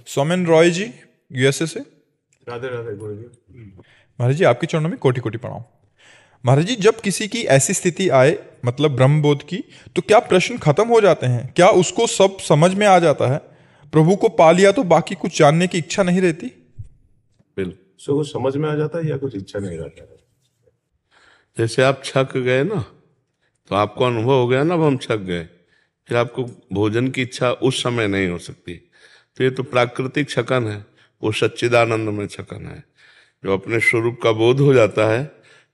सौमेन रॉय जी, USA से। राधे राधे गुरु जी। महाराज जी, आपके चरणों में कोटि कोटि प्रणाम। महाराज जी, जब किसी की ऐसी स्थिति आए, मतलब ब्रह्मबोध की, तो क्या प्रश्न खत्म हो जाते हैं? क्या उसको सब समझ में आ जाता है? प्रभु को पा लिया तो बाकी कुछ जानने की इच्छा नहीं रहती? बिल्कुल, सो कुछ समझ में आ जाता है या कुछ इच्छा नहीं रहता है। जैसे आप छक गए ना, तो आपको अनुभव हो गया ना, अब हम छक गए, फिर आपको भोजन की इच्छा उस समय नहीं हो सकती। तो ये तो प्राकृतिक छकन है, वो सच्चिदानंद में छकन है। जो अपने स्वरूप का बोध हो जाता है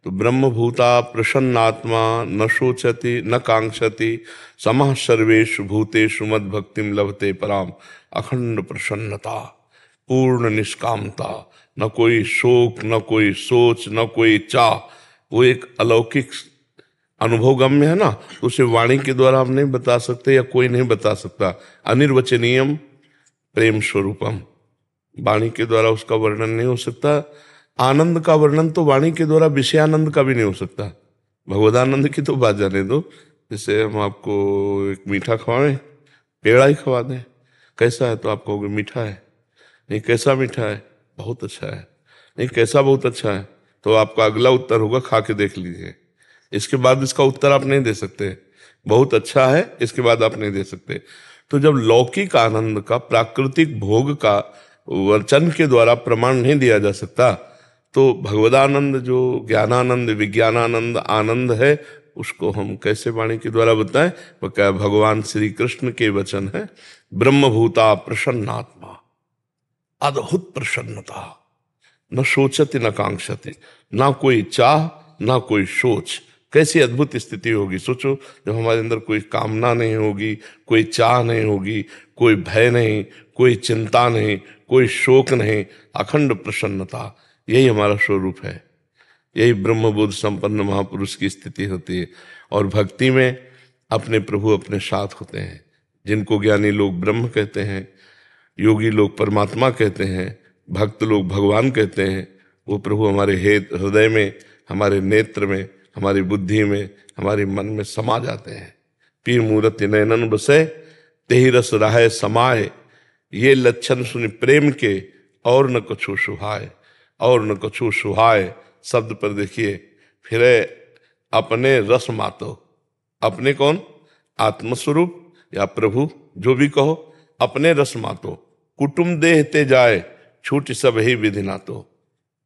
तो ब्रह्मभूता प्रसन्नात्मा न शोचति न कांक्षति समः सर्वेषु भूतेषु मद भक्तिम लभते पराम। अखंड प्रसन्नता, पूर्ण निष्कामता, न कोई शोक, न कोई सोच, न कोई चाह, वो एक अलौकिक अनुभव गम्य है ना। तो उसे वाणी के द्वारा हम नहीं बता सकते या कोई नहीं बता सकता। अनिर्वचनीयम प्रेम स्वरूपम, वाणी के द्वारा उसका वर्णन नहीं हो सकता। आनंद का वर्णन तो वाणी के द्वारा विषयानंद का भी नहीं हो सकता। भगवदानंद की तो बात जाने दो। जैसे हम आपको एक मीठा खवाएं, पेड़ा ही खवा दें, कैसा है तो आप कहोगे मीठा है। नहीं, कैसा मीठा है? बहुत अच्छा है। नहीं, कैसा बहुत अच्छा है? तो आपका अगला उत्तर होगा खा के देख लीजिए। इसके बाद इसका उत्तर आप नहीं दे सकते। बहुत अच्छा है, इसके बाद आप नहीं दे सकते। तो जब लौकिक आनंद का, प्राकृतिक भोग का वचन के द्वारा प्रमाण नहीं दिया जा सकता, तो भगवदानंद जो ज्ञानानंद, विज्ञानानंद आनंद है, उसको हम कैसे वाणी के द्वारा बताएं? वो क्या भगवान श्री कृष्ण के वचन है, ब्रह्मभूता प्रसन्नात्मा, अद्भुत प्रसन्नता, न सोचति न कांक्षति, ना कोई चाह ना कोई सोच। कैसी अद्भुत स्थिति होगी, सोचो। जब हमारे अंदर कोई कामना नहीं होगी, कोई चाह नहीं होगी, कोई भय नहीं, कोई चिंता नहीं, कोई शोक नहीं, अखंड प्रसन्नता, यही हमारा स्वरूप है। यही ब्रह्मबोध संपन्न महापुरुष की स्थिति होती है। और भक्ति में अपने प्रभु अपने साथ होते हैं, जिनको ज्ञानी लोग ब्रह्म कहते हैं, योगी लोग परमात्मा कहते हैं, भक्त लोग भगवान कहते हैं। वो प्रभु हमारे हृदय में, हमारे नेत्र में, हमारी बुद्धि में, हमारे मन में समा जाते हैं। पीर मूर्ति नयनन बसे तेहि रस राहे समाए, ये लक्षण सुन प्रेम के और न कछु सुहाए, और न कछु सुहाए शब्द पर देखिए, फिर अपने रस मातो। अपने कौन? आत्मस्वरूप या प्रभु, जो भी कहो। अपने रस मातो, कुटुम देहते जाए छूट सब ही विधि नातो।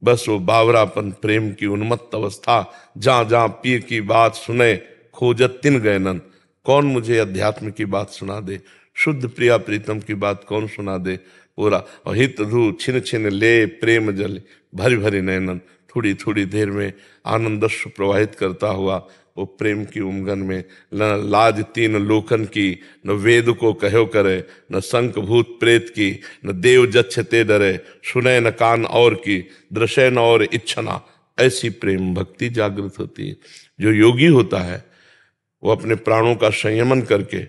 बस वो बावरापन प्रेम की उन्मत्त अवस्था, जहां जहां पीर की बात सुने खोजत तिन गैनन। कौन मुझे अध्यात्म की बात सुना दे, शुद्ध प्रिया प्रीतम की बात कौन सुना दे। पूरा हित धू छिन छिन ले प्रेम जल भरी भरी नैनन। थोड़ी थोड़ी देर में आनंदस्व प्रवाहित करता हुआ वो प्रेम की उमगन में, न लाज तीन लोकन की, न वेद को कहो करे, न संक भूत प्रेत की, न देव जच्छते डरे, सुने न कान और की, दृश्य न और इच्छना। ऐसी प्रेम भक्ति जागृत होती है। जो योगी होता है वो अपने प्राणों का संयमन करके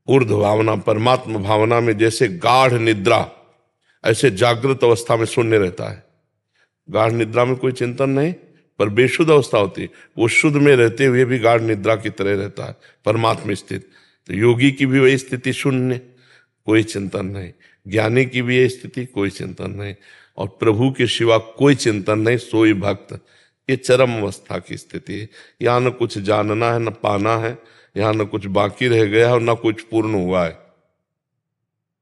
ऊर्ध्व भावना, परमात्मा भावना में, जैसे गाढ़ निद्रा, ऐसे जागृत अवस्था में शून्य रहता है। गाढ़ निद्रा में कोई चिंतन नहीं, पर बेशुद्ध अवस्था होती है। वो शुद्ध में रहते हुए भी गाढ़ निद्रा की तरह रहता है, परमात्मा स्थित। तो योगी की भी वही स्थिति, शून्य, कोई चिंतन नहीं। ज्ञानी की भी यही स्थिति, कोई चिंतन नहीं। और प्रभु के सिवा कोई चिंतन नहीं, सोई भक्त। ये चरम अवस्था की स्थिति है। यहाँ न कुछ जानना है न पाना है, यहाँ न कुछ बाकी रह गया है और न कुछ पूर्ण हुआ है।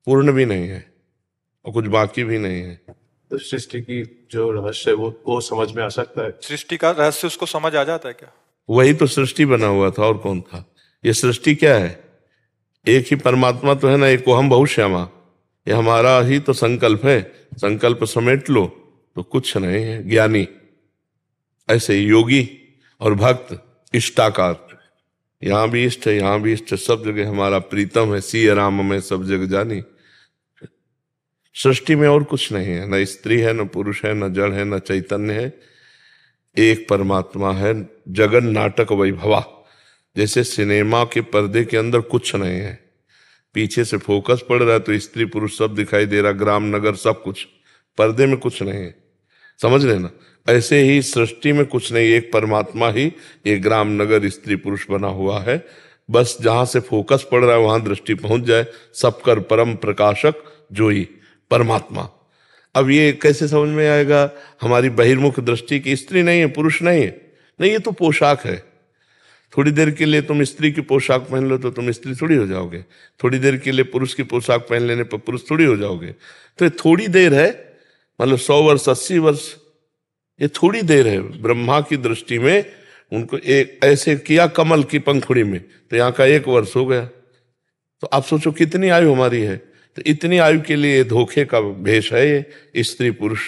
पूर्ण भी नहीं है और कुछ बाकी भी नहीं है। तो सृष्टि की जो रहस्य है वो समझ में आ सकता है। सृष्टि का रहस्य उसको समझ आ जाता है क्या? वही तो सृष्टि बना हुआ था, और कौन था? ये सृष्टि क्या है? एक ही परमात्मा तो है ना, एक को हम बहुश्यामा। ये हमारा ही तो संकल्प है। संकल्प समेट लो तो कुछ नहीं है। ज्ञानी ऐसे योगी और भक्त इष्टाकार। यहाँ भी इष्ट है, यहाँ भी इष्ट है, सब जगह हमारा प्रीतम है। सिय राम में सब जग जानी। सृष्टि में और कुछ नहीं है, न स्त्री है, न पुरुष है, न जड़ है, न चैतन्य है। एक परमात्मा है। जगन नाटक वैभवा। जैसे सिनेमा के पर्दे के अंदर कुछ नहीं है, पीछे से फोकस पड़ रहा है तो स्त्री पुरुष सब दिखाई दे रहा, ग्राम नगर सब कुछ, पर्दे में कुछ नहीं है। समझ लेना, ऐसे ही सृष्टि में कुछ नहीं, एक परमात्मा ही एक ग्राम नगर स्त्री पुरुष बना हुआ है। बस जहां से फोकस पड़ रहा है वहां दृष्टि पहुंच जाए। सब कर परम प्रकाशक जोई। परमात्मा। अब ये कैसे समझ में आएगा? हमारी बहिर्मुख दृष्टि की स्त्री नहीं है, पुरुष नहीं है, नहीं, ये तो पोशाक है। थोड़ी देर के लिए तुम स्त्री की पोशाक पहन लो तो तुम स्त्री थोड़ी हो जाओगे, थोड़ी देर के लिए पुरुष की पोशाक पहन लेने पर पुरुष थोड़ी हो जाओगे। तो ये थोड़ी देर है, मतलब 100 वर्ष 80 वर्ष, ये थोड़ी देर है। ब्रह्मा की दृष्टि में उनको एक ऐसे किया कमल की पंखुड़ी में, तो यहाँ का 1 वर्ष हो गया। तो आप सोचो कितनी आयु हमारी है। तो इतनी आयु के लिए धोखे का भेष है ये स्त्री पुरुष।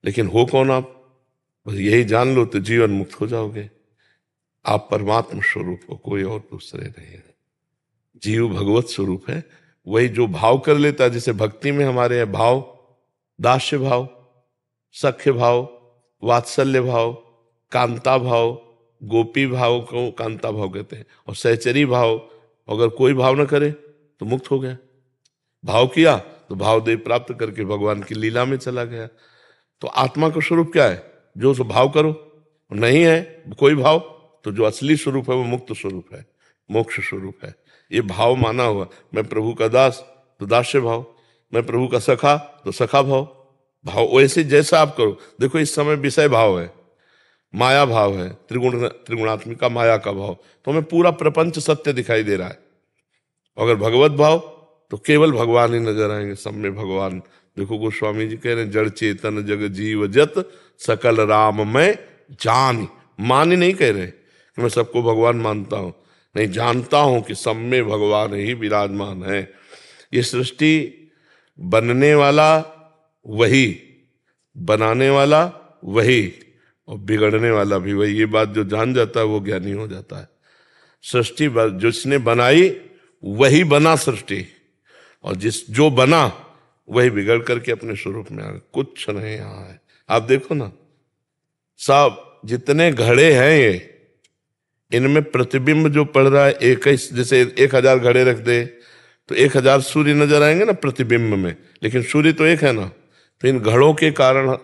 लेकिन हो कौन आप? बस यही जान लो तो जीवन मुक्त हो जाओगे। आप परमात्मा स्वरूप हो, कोई और दूसरे नहीं है। जीव भगवत स्वरूप है। वही जो भाव कर लेता है, जैसे भक्ति में हमारे हैं भाव, दास्य भाव, सख्य भाव, वात्सल्य भाव, कांता भाव, गोपी भाव को कांता भाव कहते हैं, और सहचरी भाव। अगर कोई भाव न करे तो मुक्त हो गया। भाव किया तो भाव देव प्राप्त करके भगवान की लीला में चला गया। तो आत्मा का स्वरूप क्या है? जो सो भाव करो, नहीं है कोई भाव तो जो असली स्वरूप है वो मुक्त स्वरूप है, मोक्ष स्वरूप है। ये भाव माना हुआ। मैं प्रभु का दास तो दास्य भाव, मैं प्रभु का सखा तो सखा भाव। भाव वैसे जैसा आप करो। देखो इस समय विषय भाव है, माया भाव है, त्रिगुणात्मिका माया का भाव, तो हमें पूरा प्रपंच सत्य दिखाई दे रहा है। अगर भगवत भाव तो केवल भगवान ही नजर आएंगे, सब में भगवान। देखो गोस्वामी जी कह रहे हैं, जड़ चेतन जग जीव जत सकल राम में जान। मान ही नहीं कह रहे कि मैं सबको भगवान मानता हूं, नहीं, जानता हूं कि सब में भगवान ही विराजमान है। ये सृष्टि बनने वाला वही, बनाने वाला वही, और बिगड़ने वाला भी वही। ये बात जो जान जाता है वो ज्ञानी हो जाता है। सृष्टि जिसने बनाई वही बना सृष्टि, और जो बना वही बिगड़ करके अपने स्वरूप में आ गया। कुछ नहीं यहाँ है। आप देखो ना, सब जितने घड़े हैं ये, इनमें प्रतिबिंब जो पड़ रहा है एक ही। जैसे 1000 घड़े रख दे तो 1000 सूर्य नजर आएंगे ना प्रतिबिंब में, लेकिन सूर्य तो एक है ना। तो इन घड़ों के कारण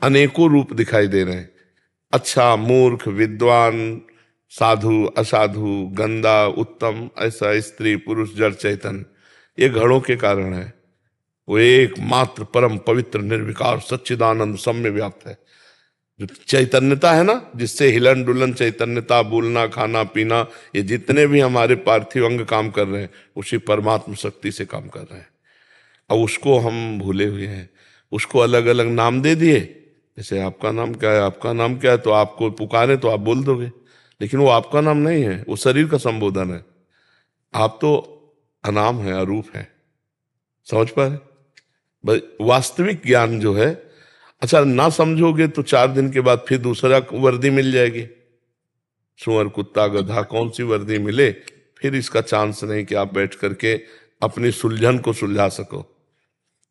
अनेकों रूप दिखाई दे रहे हैं। अच्छा, मूर्ख, विद्वान, साधु, असाधु, गंदा, उत्तम, ऐसा, स्त्री, पुरुष, जड़, चैतन्य, ये घड़ों के कारण है। वो एकमात्र परम पवित्र निर्विकार सच्चिदानंद सब में व्याप्त है। जो चैतन्यता है ना, जिससे हिलन डुलन चैतन्यता, बोलना, खाना, पीना, ये जितने भी हमारे पार्थिव अंग काम कर रहे हैं, उसी परमात्मा शक्ति से काम कर रहे हैं। अब उसको हम भूले हुए हैं, उसको अलग अलग नाम दे दिए। जैसे आपका नाम क्या है, आपका नाम क्या है, तो आपको पुकारे तो आप बोल दोगे, लेकिन वो आपका नाम नहीं है, वो शरीर का संबोधन है। आप तो अनाम है, अरूप है। समझ पा रहे? वास्तविक ज्ञान जो है, अच्छा ना समझोगे तो 4 दिन के बाद फिर दूसरा वर्दी मिल जाएगी। सुअर, कुत्ता, गधा, कौन सी वर्दी मिले, फिर इसका चांस नहीं कि आप बैठ करके अपनी सुलझन को सुलझा सको।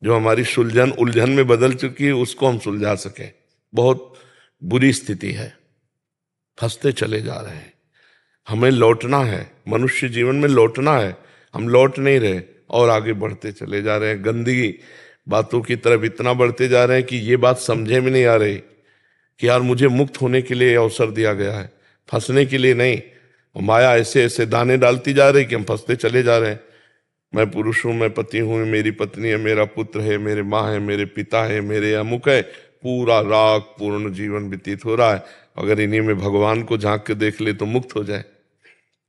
जो हमारी सुलझन उलझन में बदल चुकी है उसको हम सुलझा सके। बहुत बुरी स्थिति है, फंसते चले जा रहे हैं। हमें लौटना है, मनुष्य जीवन में लौटना है, हम लौट नहीं रहे और आगे बढ़ते चले जा रहे हैं। गंदगी बातों की तरफ इतना बढ़ते जा रहे हैं कि ये बात समझे में नहीं आ रही कि यार मुझे मुक्त होने के लिए अवसर दिया गया है, फंसने के लिए नहीं। और माया ऐसे ऐसे दाने डालती जा रही कि हम फंसते चले जा रहे हैं। मैं पुरुष हूँ, मैं पति हूँ, मेरी पत्नी है, मेरा पुत्र है, मेरे माँ है, मेरे पिता है, मेरे अमुक है, पूरा राग पूर्ण जीवन व्यतीत हो रहा है। अगर इन्हीं में भगवान को झांक के देख ले तो मुक्त हो जाए,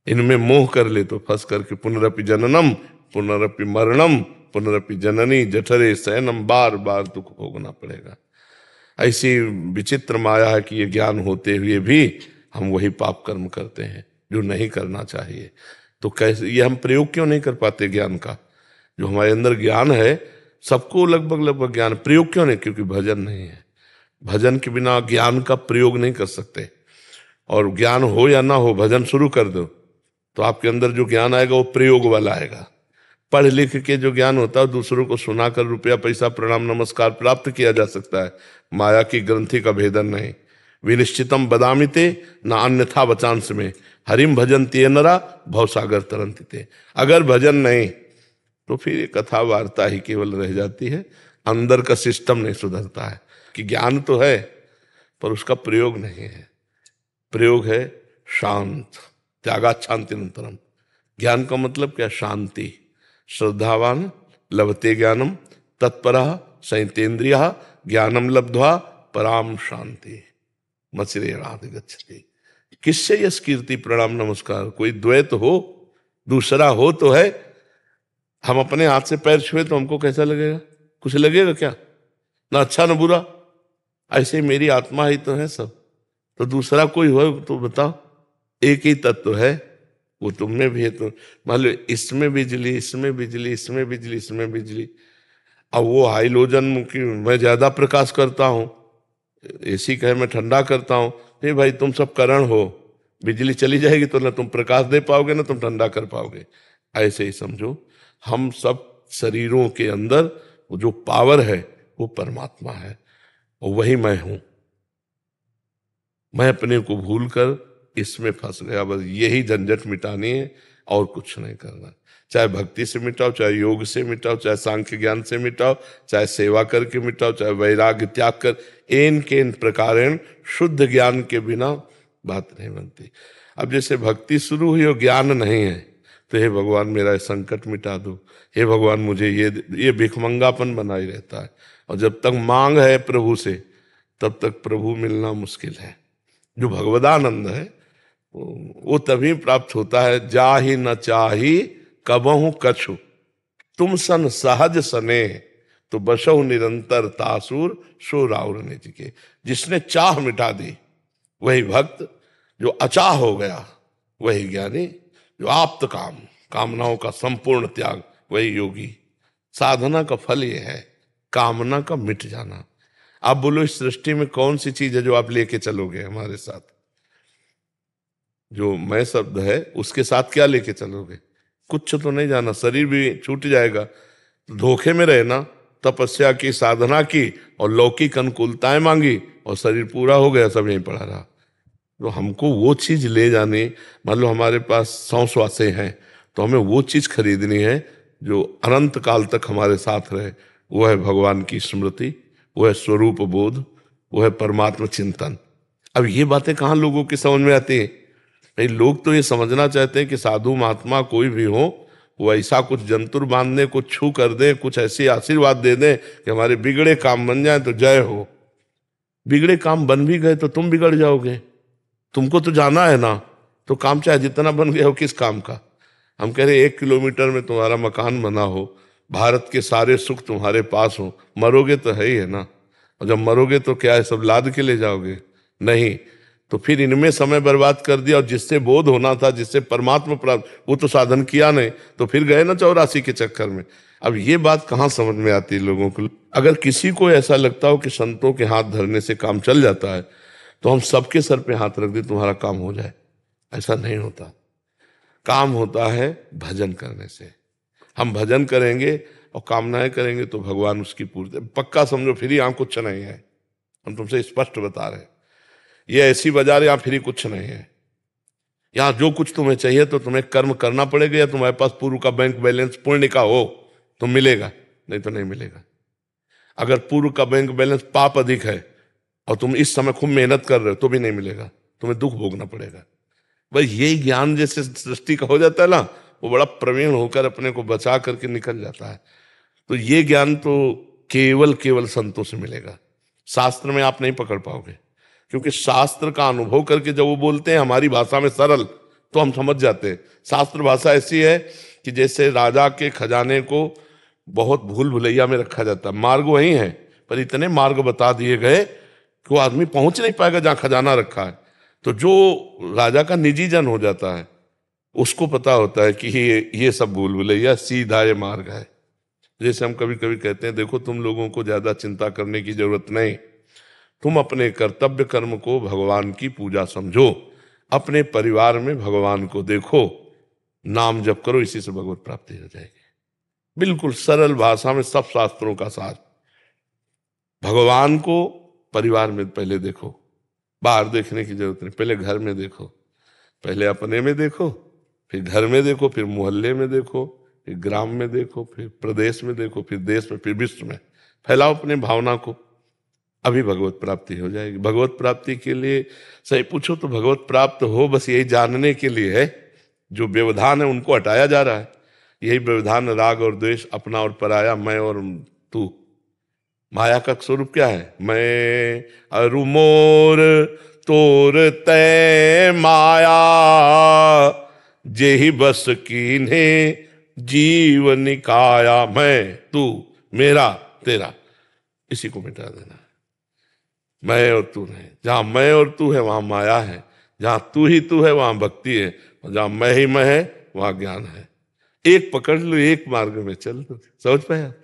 इनमें मोह कर ले तो फंस करके पुनरपि जननम पुनरपि मरणम पुनरपि जननी जठरे शयनम, बार बार दुख भोगना पड़ेगा। ऐसी विचित्र माया है कि ये ज्ञान होते हुए भी हम वही पाप कर्म करते हैं जो नहीं करना चाहिए। तो कैसे ये हम प्रयोग क्यों नहीं कर पाते ज्ञान का? जो हमारे अंदर ज्ञान है, सबको लगभग ज्ञान, प्रयोग क्यों नहीं? क्योंकि भजन नहीं है। भजन के बिना ज्ञान का प्रयोग नहीं कर सकते। और ज्ञान हो या ना हो, भजन शुरू कर दो तो आपके अंदर जो ज्ञान आएगा वो प्रयोग वाला आएगा। पढ़ लिख के जो ज्ञान होता है दूसरों को सुनाकर रुपया पैसा प्रणाम नमस्कार प्राप्त किया जा सकता है, माया की ग्रंथि का भेदन नहीं। विनिश्चितम बदामिते न अन्यथा वचांस में, हरिम भजन ते नरा भवसागर तरंतिते। अगर भजन नहीं तो फिर ये कथा वार्ता ही केवल रह जाती है, अंदर का सिस्टम नहीं सुधरता है। कि ज्ञान तो है पर उसका प्रयोग नहीं है। प्रयोग है शांत, त्यागात् शांतिनंतरम। ज्ञान का मतलब क्या? शांति। श्रद्धावान लभते ज्ञानम तत्परः संयतेन्द्रियः ज्ञानम लब्ध्वा पराम शांति मचिरेणाधि गच्छति। किससे यह कीर्ति प्रणाम नमस्कार? कोई द्वैत हो, दूसरा हो तो है। हम अपने हाथ से पैर छुए तो हमको कैसा लगेगा? कुछ लगेगा क्या? ना अच्छा ना बुरा। ऐसे मेरी आत्मा ही तो है सब, तो दूसरा कोई हो तो बताओ। एक ही तत्व है, वो तुम में भी है। तो मान लो इसमें बिजली, इसमें बिजली, इसमें बिजली, इसमें बिजली। अब वो हाइलोजन की मैं ज्यादा प्रकाश करता हूँ, एसी कहे मैं ठंडा करता हूँ, नहीं भाई तुम सब करण हो, बिजली चली जाएगी तो ना तुम प्रकाश दे पाओगे ना तुम ठंडा कर पाओगे। ऐसे ही समझो, हम सब शरीरों के अंदर वो जो पावर है वो परमात्मा है, और वही मैं हूं। मैं अपने को भूल कर इसमें फंस गया, बस यही झंझट मिटानी है और कुछ नहीं करना। चाहे भक्ति से मिटाओ, चाहे योग से मिटाओ, चाहे सांख्य ज्ञान से मिटाओ, चाहे सेवा करके मिटाओ, चाहे वैराग्य त्याग कर, एन के इन प्रकारेण शुद्ध ज्ञान के बिना बात नहीं बनती। अब जैसे भक्ति शुरू हुई और ज्ञान नहीं है तो हे भगवान मेरा संकट मिटा दो, हे भगवान मुझे ये भिखमंगापन बना ही रहता है। और जब तक मांग है प्रभु से तब तक प्रभु मिलना मुश्किल है। जो भगवदानंद है वो तभी प्राप्त होता है, जाहि न चाही कबहु कछु, तुम सन सहज सने, तो बसहु निरंतर तासुर सो राउर निज के। जिसने चाह मिटा दी वही भक्त, जो अचाह हो गया वही ज्ञानी, जो आप्त काम, कामनाओं का संपूर्ण त्याग वही योगी। साधना का फल ये है कामना का मिट जाना। आप बोलो इस सृष्टि में कौन सी चीज है जो आप लेके चलोगे हमारे साथ? जो मैं शब्द है उसके साथ क्या लेके चलोगे? कुछ तो नहीं जाना, शरीर भी छूट जाएगा। धोखे में रहना, तपस्या की, साधना की और लौकिक अनुकूलताएं मांगी और शरीर पूरा हो गया, सब यहीं पड़ा रहा। तो हमको वो चीज ले जानी, मान लो हमारे पास 100 श्वासें हैं तो हमें वो चीज खरीदनी है जो अनंत काल तक हमारे साथ रहे। वो है भगवान की स्मृति, वो है स्वरूप बोध, वो है परमात्मा चिंतन। अब ये बातें कहाँ लोगों की समझ में आती है? भाई लोग तो ये समझना चाहते हैं कि साधु महात्मा कोई भी हो वो ऐसा कुछ जंतुर बांध दे, कुछ छू कर दे, कुछ ऐसे आशीर्वाद दे दे कि हमारे बिगड़े काम बन जाए तो जय हो। बिगड़े काम बन भी गए तो तुम बिगड़ जाओगे, तुमको तो जाना है ना। तो काम चाहे जितना बन गया हो, किस काम का? हम कह रहे 1 किलोमीटर में तुम्हारा मकान बना हो, भारत के सारे सुख तुम्हारे पास हो, मरोगे तो है ही है ना। और जब मरोगे तो क्या है, सब लाद के ले जाओगे? नहीं। तो फिर इनमें समय बर्बाद कर दिया, और जिससे बोध होना था, जिससे परमात्मा प्राप्त, वो तो साधन किया नहीं, तो फिर गए ना 84 के चक्कर में। अब ये बात कहाँ समझ में आती है लोगों को? अगर किसी को ऐसा लगता हो कि संतों के हाथ धरने से काम चल जाता है तो हम सबके सर पे हाथ रख दे तुम्हारा काम हो जाए, ऐसा नहीं होता। काम होता है भजन करने से। हम भजन करेंगे और कामनाएं करेंगे तो भगवान उसकी पूर्ति। पक्का समझो फ्री यहाँ कुछ नहीं है, हम तुमसे स्पष्ट बता रहे हैं। ये ऐसी बाजार यहाँ फ्री कुछ नहीं है। यहाँ जो कुछ तुम्हें चाहिए तो तुम्हें कर्म करना पड़ेगा, या तुम्हारे पास पूर्व का बैंक बैलेंस पुण्य का हो तो मिलेगा, नहीं तो नहीं मिलेगा। अगर पूर्व का बैंक बैलेंस पाप अधिक है और तुम इस समय खूब मेहनत कर रहे हो तो भी नहीं मिलेगा, तुम्हें दुख भोगना पड़ेगा। भाई यही ज्ञान जैसे सृष्टि का हो जाता है ना, वो बड़ा प्रवीण होकर अपने को बचा करके निकल जाता है। तो ये ज्ञान तो केवल संतों से मिलेगा, शास्त्र में आप नहीं पकड़ पाओगे। क्योंकि शास्त्र का अनुभव करके जब वो बोलते हैं हमारी भाषा में सरल, तो हम समझ जाते हैं। शास्त्र भाषा ऐसी है कि जैसे राजा के खजाने को बहुत भूल भुलैया में रखा जाता है। मार्ग वही है पर इतने मार्ग बता दिए गए कि वो आदमी पहुंच नहीं पाएगा जहां खजाना रखा है। तो जो राजा का निजी जन हो जाता है उसको पता होता है कि ये सब भूल भुलैया, सीधा ये मार्ग है। जैसे हम कभी कभी कहते हैं, देखो तुम लोगों को ज्यादा चिंता करने की जरूरत नहीं, तुम अपने कर्तव्य कर्म को भगवान की पूजा समझो, अपने परिवार में भगवान को देखो, नाम जप करो, इसी से भगवत प्राप्ति हो जाएगी। बिल्कुल सरल भाषा में सब शास्त्रों का सार। भगवान को परिवार में पहले देखो, बाहर देखने की जरूरत नहीं, पहले घर में देखो, पहले अपने में देखो, फिर घर में देखो, फिर मोहल्ले में देखो, फिर ग्राम में देखो, फिर प्रदेश में देखो, फिर देश में, फिर विश्व में फैलाओ अपने भावना को। अभी भगवत प्राप्ति हो जाएगी। भगवत प्राप्ति के लिए सही पूछो तो भगवत प्राप्त हो बस यही जानने के लिए है। जो व्यवधान है उनको हटाया जा रहा है। यही व्यवधान राग और द्वेष, अपना और पराया, मैं और तू। माया का स्वरूप क्या है? मैं अरु मोर तोर तै माया, जेहि बस कीन्हे जीव निकाया। मैं, तू, मेरा, तेरा, इसी को मिटा देना। मैं और तू नहीं। जहां मैं और तू है वहां माया है, जहां तू ही तू है वहां भक्ति है, और जहां मैं ही मैं है वहां ज्ञान है। एक पकड़ लो, एक मार्ग में चल लो। समझ पाए आप?